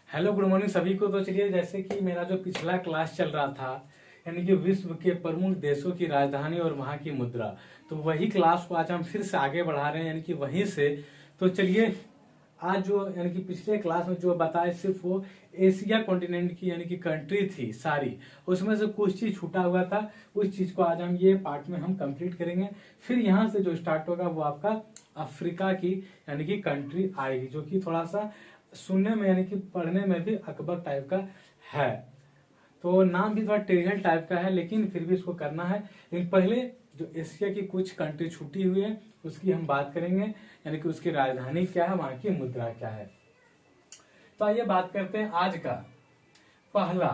Hello good morning सभी को। तो चलिए, जैसे कि मेरा जो पिछला क्लास चल रहा था यानी कि विश्व के प्रमुख देशों की राजधानी और वहां की मुद्रा, तो वही क्लास को आज हम फिर से आगे बढ़ा रहे हैं यानी कि वहीं से। तो चलिए, आज जो यानी कि पिछले क्लास में जो बताए सिर्फ वो एशिया कॉन्टिनेंट की यानी कि कंट्री थी सारी, उसमें से कुछ चीज छूटा हुआ था। उस चीज को आज हम ये पार्ट में हम कंप्लीट करेंगे। फिर यहाँ से जो स्टार्ट होगा वो आपका अफ्रीका की यानी कि कंट्री आएगी, जो कि थोड़ा सा सुनने में यानी कि पढ़ने में भी अकबर टाइप का है। तो नाम भी थोड़ा टेरियल टाइप का है, लेकिन फिर भी इसको करना है। लेकिन पहले जो एशिया की कुछ कंट्री छूटी हुई है उसकी हम बात करेंगे, यानी कि उसकी राजधानी क्या है, वहां की मुद्रा क्या है। तो आइए बात करते हैं आज का पहला।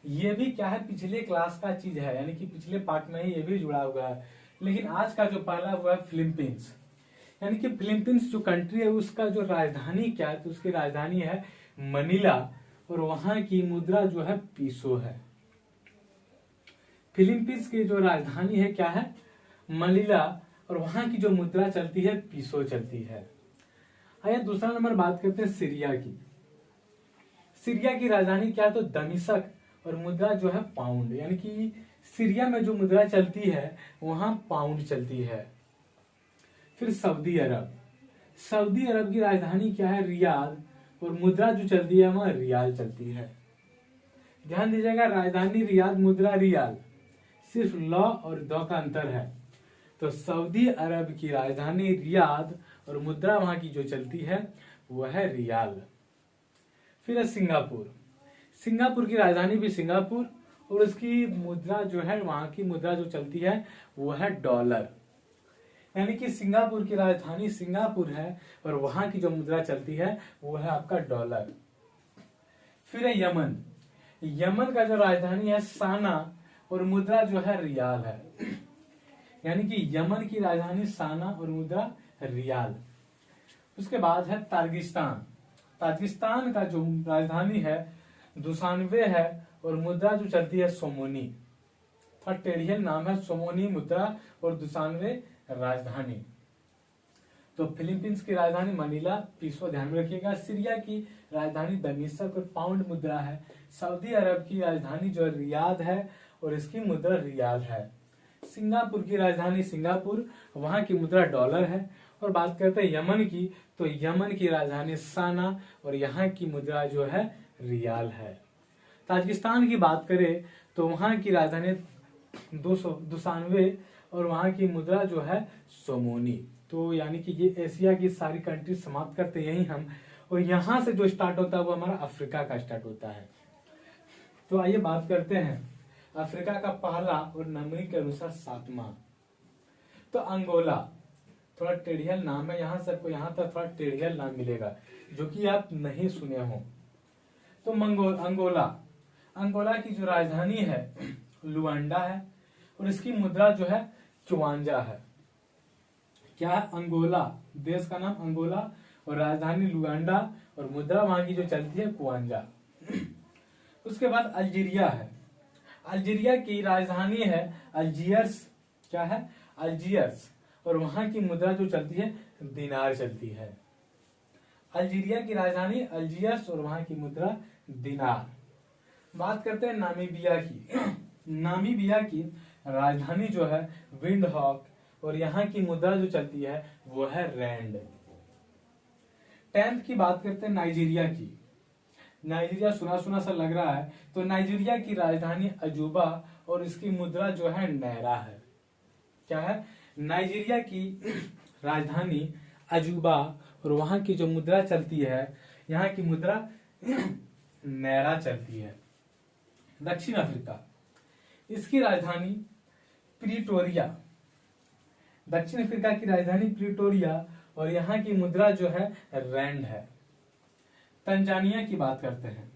ये भी क्या है, पिछले क्लास का चीज है, यानी कि पिछले पार्ट में ही ये भी जुड़ा हुआ है। लेकिन आज का जो पहला हुआ है फिलीपींस, यानी कि फिलीपींस जो कंट्री है उसका जो राजधानी क्या है, तो उसकी राजधानी है मनीला और वहां की मुद्रा जो है पीसो है। फिलीपींस की जो राजधानी है क्या है, मनीला, और वहां की जो मुद्रा चलती है पीसो चलती है। आइए दूसरा नंबर बात करते हैं सीरिया की। सीरिया की राजधानी क्या है, तो दमिश्क, और मुद्रा जो है पाउंड, यानी कि सीरिया में जो मुद्रा चलती है वहां पाउंड चलती है। फिर सऊदी अरब, सऊदी अरब की राजधानी क्या है, रियाद, और मुद्रा जो चलती है वहां रियाल चलती है। ध्यान दीजिएगा, राजधानी रियाद, मुद्रा रियाल, सिर्फ लॉ और द का अंतर है। तो सऊदी अरब की राजधानी रियाद और मुद्रा वहां की जो चलती है वो है रियाल। फिर है सिंगापुर, सिंगापुर की राजधानी भी सिंगापुर, और उसकी मुद्रा जो है, वहां की मुद्रा जो चलती है वो है डॉलर। यानी कि सिंगापुर की राजधानी सिंगापुर है और वहां की जो मुद्रा चलती है वो है आपका डॉलर। फिर है यमन, यमन का जो राजधानी है साना और मुद्रा जो है रियाल है। यानी कि यमन की राजधानी साना और मुद्रा रियाल। उसके बाद है ताजिकिस्तान, ताजिकिस्तान का जो राजधानी है दुशानबे है और मुद्रा जो चलती है सोमोनी। थोड़ा टेढ़ियल नाम है, सोमोनी मुद्रा और दुशानबे राजधानी। तो फिलीपींस की राजधानी मनीला, पीसो ध्यान में रखिएगा। सीरिया की राजधानी दमिश्क और पाउंड मुद्रा है। सऊदी अरब की राजधानी जो रियाद है और इसकी मुद्रा रियाल है। सिंगापुर की राजधानी सिंगापुर, वहां की मुद्रा डॉलर है। और बात करते हैं यमन की, तो यमन की राजधानी साना और यहाँ की मुद्रा जो है रियाल है। ताजिकिस्तान की बात करें तो वहां की राजधानी दुशानबे और वहां की मुद्रा जो है सोमोनी। तो यानी कि ये एशिया की सारी कंट्री समाप्त करते यही हम, और यहां से जो स्टार्ट होता है वो हमारा अफ्रीका का स्टार्ट होता है। तो आइए बात करते हैं अफ्रीका का पहला और नंबरिंग के अनुसार सातवां। तो अंगोला, थोड़ा टेढ़ियल नाम है, यहाँ से आपको यहाँ तक थोड़ा टेढ़ियल नाम मिलेगा जो कि आप नहीं सुने हो। तो अंगोला, अंगोला की जो राजधानी है लुआंडा है और इसकी मुद्रा जो है चुवांजा है। क्या है, अंगोला, देश का नाम अंगोला और राजधानी लुआंडा और मुद्रा वहां की जो चलती है कुआंजा। उसके बाद अल्जीरिया है, अल्जीरिया की राजधानी है अल्जियर्स, क्या है अल्जियर्स, और वहां की मुद्रा जो चलती है दिनार चलती है। अल्जीरिया की राजधानी अल्जियर्स और वहां की मुद्रा दिनार। बात करते हैं नामीबिया की। नामीबिया की राजधानी जो है विंडहॉक और यहाँ की मुद्रा जो चलती है वो है रैंड। 10th की बात करते हैं नाइजीरिया की। नाइजीरिया सुना सुना सा लग रहा है, तो नाइजीरिया की राजधानी अजूबा और इसकी मुद्रा जो है नैरा है। क्या है, नाइजीरिया की राजधानी अजूबा और वहां की जो मुद्रा चलती है, यहाँ की मुद्रा नैरा चलती है। दक्षिण अफ्रीका, इसकी राजधानी प्रिटोरिया, दक्षिण अफ्रीका की राजधानी प्रिटोरिया और यहाँ की मुद्रा जो है रैंड है। तंजानिया की बात करते हैं।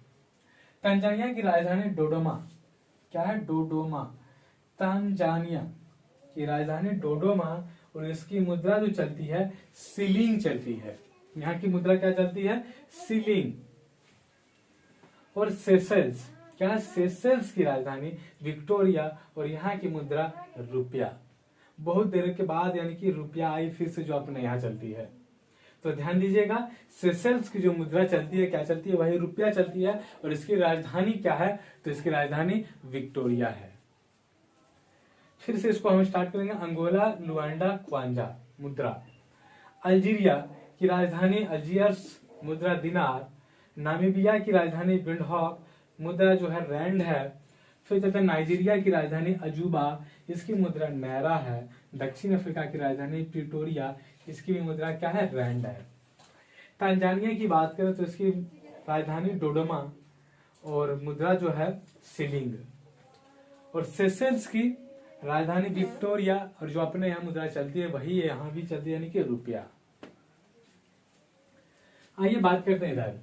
तंजानिया की राजधानी डोडोमा, क्या है डोडोमा। तंजानिया की राजधानी डोडोमा और इसकी मुद्रा जो चलती है सिलिंग चलती है। यहाँ की मुद्रा क्या चलती है, सिलिंग। और सेशल्स, क्या है सेशल्स की राजधानी विक्टोरिया और यहाँ की मुद्रा रुपया। बहुत देर के बाद यानी कि रुपया आई फिर से जो अपने यहाँ चलती है। तो ध्यान दीजिएगा, सेशेल्स की जो मुद्रा चलती है क्या चलती है, वही रुपया चलती है। और इसकी राजधानी क्या है, तो इसकी राजधानी विक्टोरिया है। फिर से इसको हम स्टार्ट करेंगे। अंगोला, लुआंडा, क्वांजा मुद्रा। अल्जीरिया की राजधानी अल्जियर्स, मुद्रा दिनार। नामीबिया की राजधानी विंडहॉक, मुद्रा जो है रैंड है। फिर चलते हैं नाइजीरिया की राजधानी अजूबा, इसकी मुद्रा नैरा है। दक्षिण अफ्रीका की राजधानी प्रिटोरिया, इसकी भी मुद्रा क्या है, रैंड है। तंजानिया की बात करें तो इसकी राजधानी डोडोमा और मुद्रा जो है शिलिंग। और सेशेल्स की राजधानी विक्टोरिया और जो अपने यहाँ मुद्रा चलती है वही यहाँ भी चलती है, यानी कि रुपया। आइए बात करते हैं इधर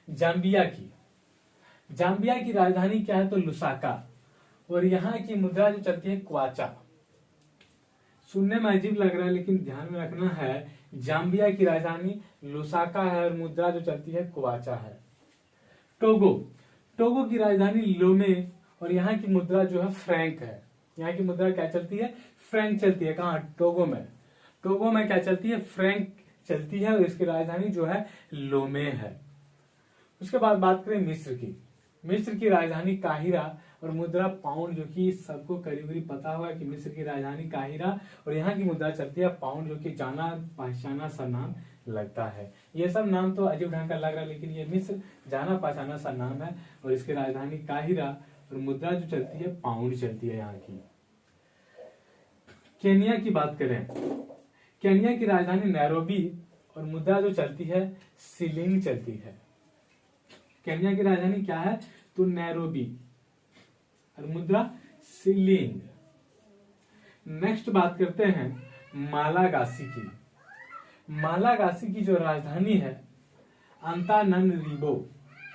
जाम्बिया की। जाम्बिया की राजधानी क्या है, तो लुसाका। और यहाँ की मुद्रा जो चलती है क्वाचा। सुनने में अजीब लग रहा है लेकिन ध्यान में रखना है, जाम्बिया की राजधानी लुसाका है और मुद्रा जो चलती है क्वाचा है। टोगो, टोगो की राजधानी लोमे और यहाँ की मुद्रा जो है फ्रैंक है। यहाँ की मुद्रा क्या चलती है, फ्रैंक चलती है। कहाँ, टोगो में। टोगो में क्या चलती है, फ्रैंक चलती है और इसकी राजधानी जो है लोमे है। उसके बाद बात करें मिस्र की। मिस्र की राजधानी काहिरा और मुद्रा पाउंड, जो कि सबको करीब करीब पता होगा कि मिस्र की राजधानी काहिरा और यहाँ की मुद्रा चलती है पाउंड, जो कि जाना पहचाना सा नाम लगता है। ये सब नाम तो अजीब ढंग का लग रहा है लेकिन ये मिस्र जाना पहचाना सा नाम है और इसकी राजधानी काहिरा और मुद्रा जो चलती है पाउंड चलती है यहाँ की। केनिया की बात करें, केनिया की राजधानी नैरोबी और मुद्रा जो चलती है शिलिंग चलती है। केनिया की राजधानी क्या है, तो नैरोबी और मुद्रा शिलिंग। नेक्स्ट बात करते हैं मालागासी की। मालागासी की जो राजधानी है अंताननरिवो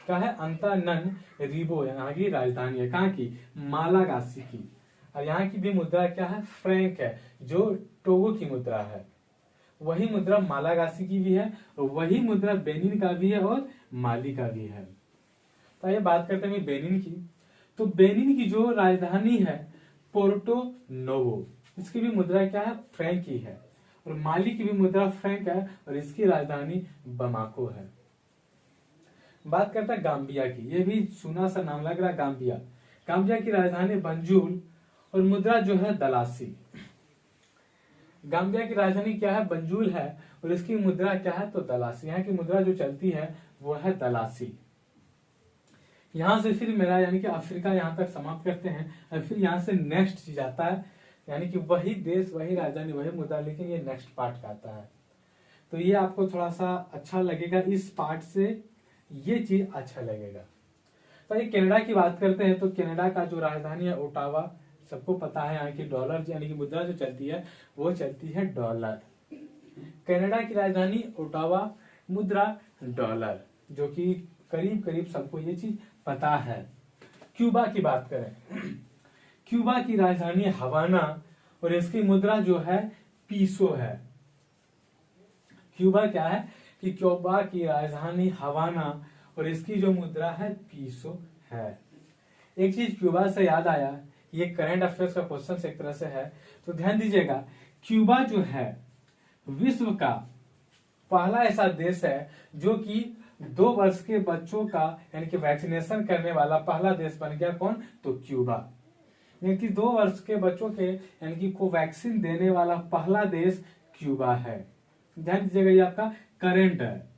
क्या है, अंताननरिवो यहाँ की राजधानी है। कहाँ की, मालागासी की। और यहाँ की भी मुद्रा क्या है, फ्रैंक है, जो टोगो की मुद्रा है। वही मुद्रा मालागासी की भी है और वही मुद्रा बेनिन का भी है और माली का भी है। तो ये बात करते हैं बेनिन की। तो बेनिन की जो राजधानी है पोर्टो नोवो, इसकी भी मुद्रा क्या है, फ्रैंक ही है। और माली की भी मुद्रा फ्रैंक है और इसकी राजधानी बमाको है। बात करता है गाम्बिया की। ये भी सुना सा नाम लग रहा है, गाम्बिया। गाम्बिया की राजधानी बंजूल और मुद्रा जो है दलासी। गाम्बिया की राजधानी क्या है, बंजूल है और इसकी मुद्रा क्या है, तो दलासी। यहाँ की मुद्रा जो चलती है वो है दलासी। यहां से फिर मेरा यानी कि अफ्रीका यहां तक समाप्त करते हैं और फिर यहां से नेक्स्ट चीज आता है, यानी कि वही देश वही राजधानी वही मुद्रा, लेकिन ये नेक्स्ट पार्ट का आता है। तो ये आपको थोड़ा सा अच्छा लगेगा, इस पार्ट से ये चीज अच्छा लगेगा। तो ये कनाडा की बात करते हैं। तो कनाडा का जो राजधानी है ओटावा, सबको पता है। यहाँ की डॉलर यानी कि मुद्रा जो चलती है वो चलती है डॉलर। कनाडा की राजधानी ओटावा, मुद्रा डॉलर, जो कि करीब करीब सबको ये चीज पता है। क्यूबा की बात करें, क्यूबा की राजधानी हवाना और इसकी मुद्रा जो है पीसो है। क्यूबा क्या है कि क्यूबा की राजधानी हवाना और इसकी जो मुद्रा है पीसो है। एक चीज क्यूबा से याद आया, ये करंट अफेयर्स का क्वेश्चन एक तरह से है, तो ध्यान दीजिएगा। क्यूबा जो है विश्व का पहला ऐसा देश है जो कि 2 वर्ष के बच्चों का यानी कि वैक्सीनेशन करने वाला पहला देश बन गया। कौन, तो क्यूबा। यानी कि 2 वर्ष के बच्चों के यानी कि कोवैक्सीन देने वाला पहला देश क्यूबा है। ध्यान दीजिएगा, ये आपका करंट है,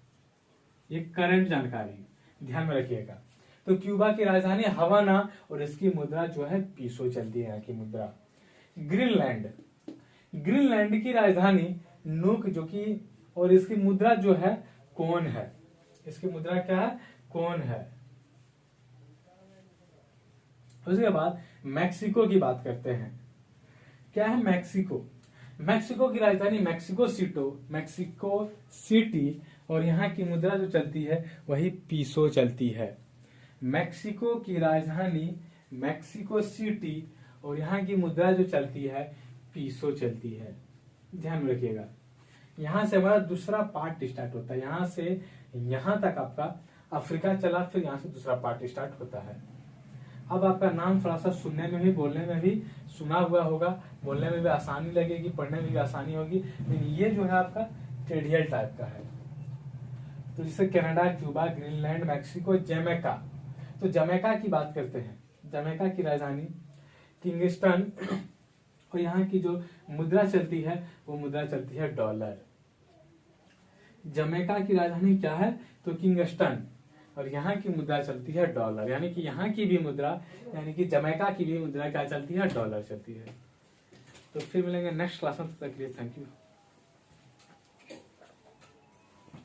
ये करंट जानकारी ध्यान में रखिएगा। तो क्यूबा की राजधानी हवाना और इसकी मुद्रा जो है पीसो चलती है यहाँ की मुद्रा। ग्रीनलैंड, ग्रीनलैंड की राजधानी नूक, जो कि और इसकी मुद्रा जो है कोन है। इसकी मुद्रा क्या है, कोन है। उसके बाद मैक्सिको की बात करते हैं। क्या है मैक्सिको, मैक्सिको की राजधानी मैक्सिको सिटी और यहाँ की मुद्रा जो चलती है वही पीसो चलती है। मैक्सिको की राजधानी मैक्सिको सिटी और यहाँ की मुद्रा जो चलती है पीसो चलती है। ध्यान में रखिएगा। यहाँ से हमारा दूसरा पार्ट स्टार्ट होता है, यहाँ से यहाँ तक आपका अफ्रीका चला, फिर यहाँ से दूसरा पार्ट स्टार्ट होता है। अब आपका नाम थोड़ा सा सुनने में भी बोलने में भी सुना हुआ होगा, बोलने में भी आसानी लगेगी, पढ़ने में भी आसानी होगी, लेकिन ये जो है आपका ट्रेडियल टाइप का है। तो जैसे Canada, Cuba, Greenland, Mexico, Jamaica. तो जमैका की बात करते हैं। जमैका की राजधानी किंगस्टन और यहाँ की जो मुद्रा चलती है वो मुद्रा चलती है डॉलर। जमैका की राजधानी क्या है? तो किंगस्टन, और यहाँ की मुद्रा चलती है डॉलर। यानी कि यहाँ की भी मुद्रा, यानी कि जमैका की भी मुद्रा क्या चलती है? डॉलर चलती है। तो फिर मिलेंगे नेक्स्ट क्लास में, तब तक के लिए थैंक यू।